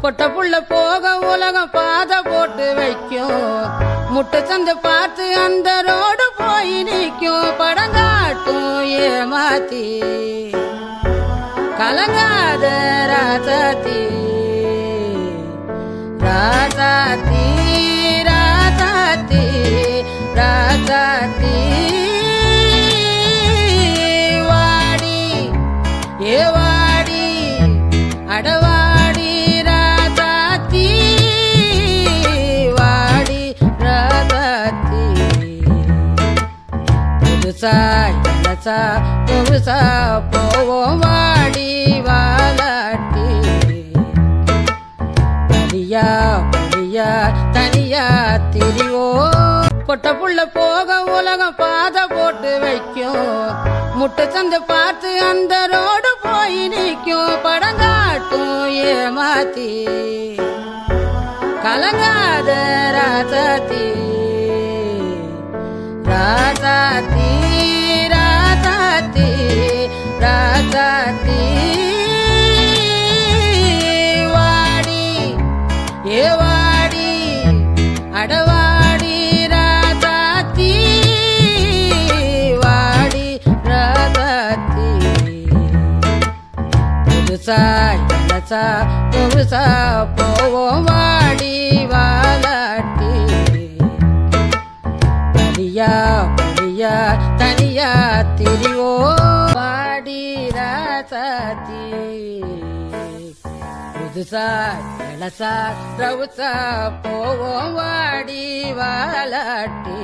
பொட்ட புள்ள போக உலகம் பாத போட்டு வைக்கும். முட்டை சந்து பார்த்து அந்த ரோடு போய் நிற்கும். படங்காட்டும் ஏமாத்தி கலங்காத ராசாத்தி ராசாத்தி ராசாத்தி ராசாத்தி வாடி ஏவாடி அடவாடி ராசாத்தி வாடி ராசாத்தி புதுசா இலசா புதுசா போவோம் வாடி வாலாட்டி தனியா புரியா தனியா திரிவோ. பொட்ட புள்ள போக உலகம் பாத போட்டு வைக்கும். முட்டை சந்து பார்த்து அந்த ரோடு போய் நிற்கும். படங்காட்டும் ஏமாத்தி கலங்காத ராசாத்தி ராசாத்தி ராசாத்தி ராசாத்தி வாடி ஏவாடி அடவாடி ராசாத்தி வாடி ராசாத்தி புதுசா இலசா புதுசா போவோம் வாடி வாலாட்டி தனியா புரியா தனியா திரிவோ வாடி ராசாத்தி புதுசா இலசா ரவுசா போவோம் வாடி வாலாட்டி.